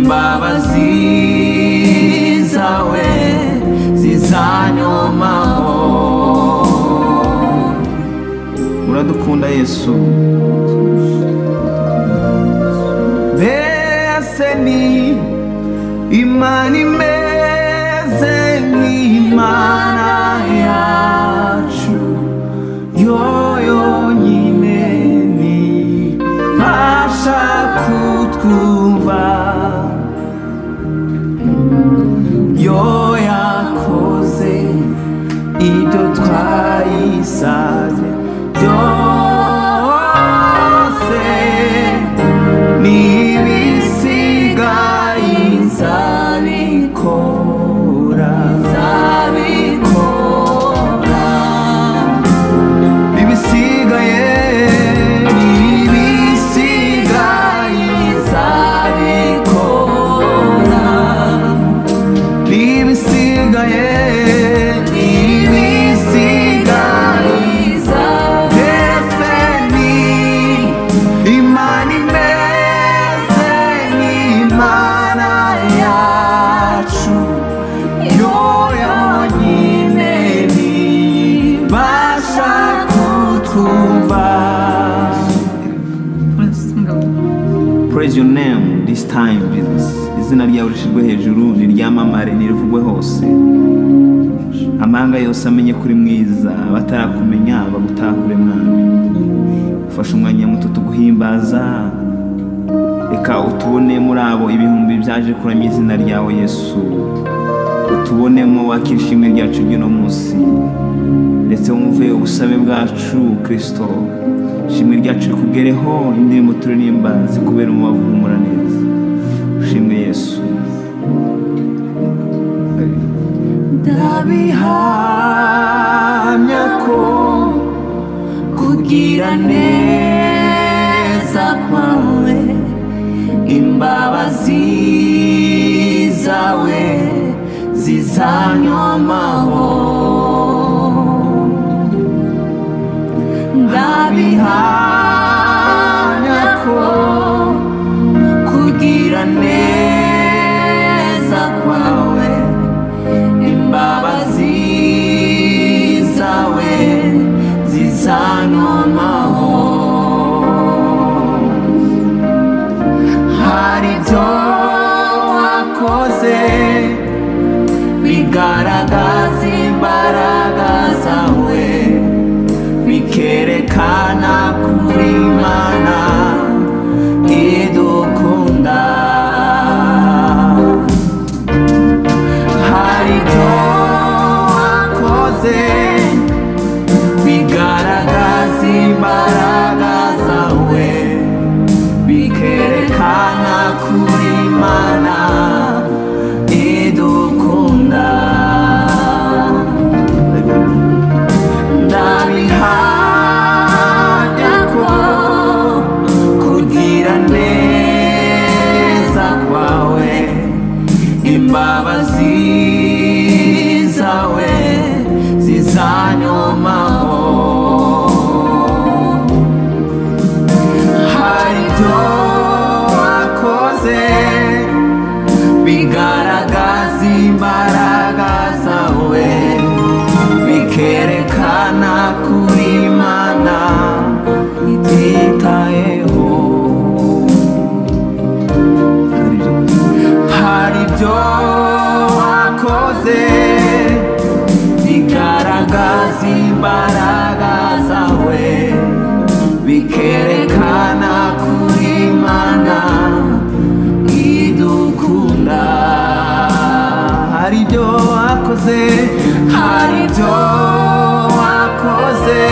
imbabazi zawe zizanyomaho. Uradukunda Yesu, mbese ni Imana imeze nk'Imana yacu, yo yonyine ntibasha kutwumva, yo yakoze ibyo twayisabye byose, n'ibisigaye nzabikora, ibisigaye Praise your name this time, Jesus. Izina ryawe rishirwe hejuru, niryamamare, nirivugwe hose. Amahanga yose amenye kuri mwiza, abatarakumenya bagutahure mwami. Ufashe umwanya muto tuguhimbaza, reka utubone muri abo ibihumbi byaje kuramya izina ryawe Yesu. Utubonemo wakira ishimwe ryacu ry'uno munsi, ndetse wumve ubusabe bwacu Kristo. Ishimwe ryacu rikugereho, indirimbo turirimba zikubera umubavu humura neza. Ushimwe Yesu. Ndabihamya ko kugira neza kwawe, imbabazi zawe zizanyomaho. Ndabihamya ko kugira neza kwawe, imbabazi zawe zizanyomaho. Hari ibyo wakoze bigaragaza imbaraga zawe, bikerekana kuri Imana idukunda. Hari ibyo wakoze bigaragaza imbaraga zawe, bikerekana kuri Imana idukunda. Ndabihamya ko kugira neza kwawe, imbabazi zawe zizanyomaho. Hari ibyo wakoze bigaragaza imbaraga zawe, bikerekana kuri Imana ititayeho. Hari ibyo wakoze bigaragaza imbaraga zawe, bikerekana kuri Imana idukunda. Hari ibyo wakoze, hari ibyo wakoze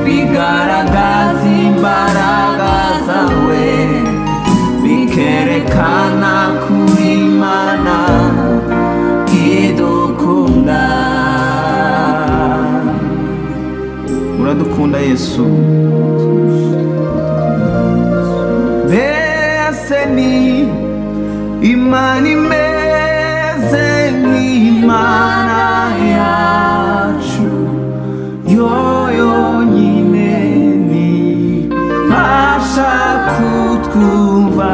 bigaragaza imbaraga zawe, bikerekana kuri Imana idukunda. Uradukunda Yesu, mbese ni Imana imeze nk'Imana yacu, yo yonyine ntibasha kutwumva,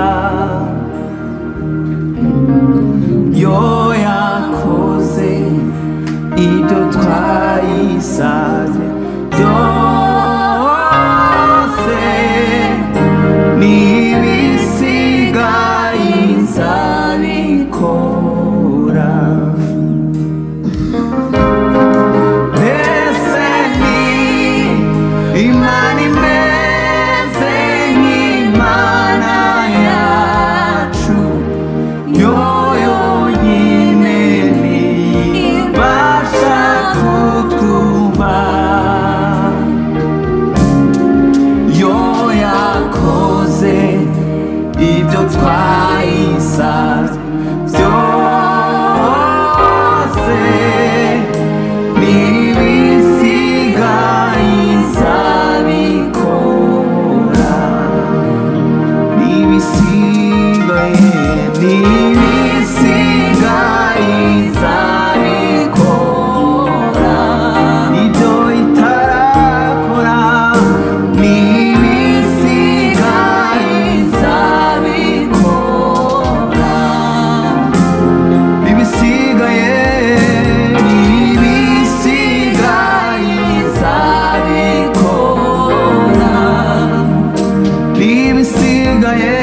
twayisabye byose n'ibisigaye izabikora n'ibisigaye izabikora ibyo itarakora n'ibisigaye izabikora n'ibisigaye izabikora n'ibisigaye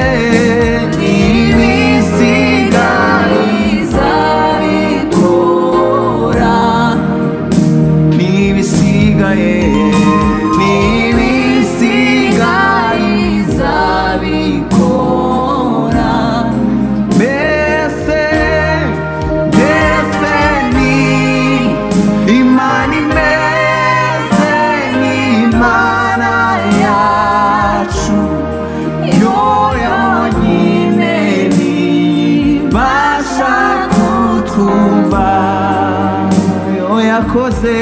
yakoze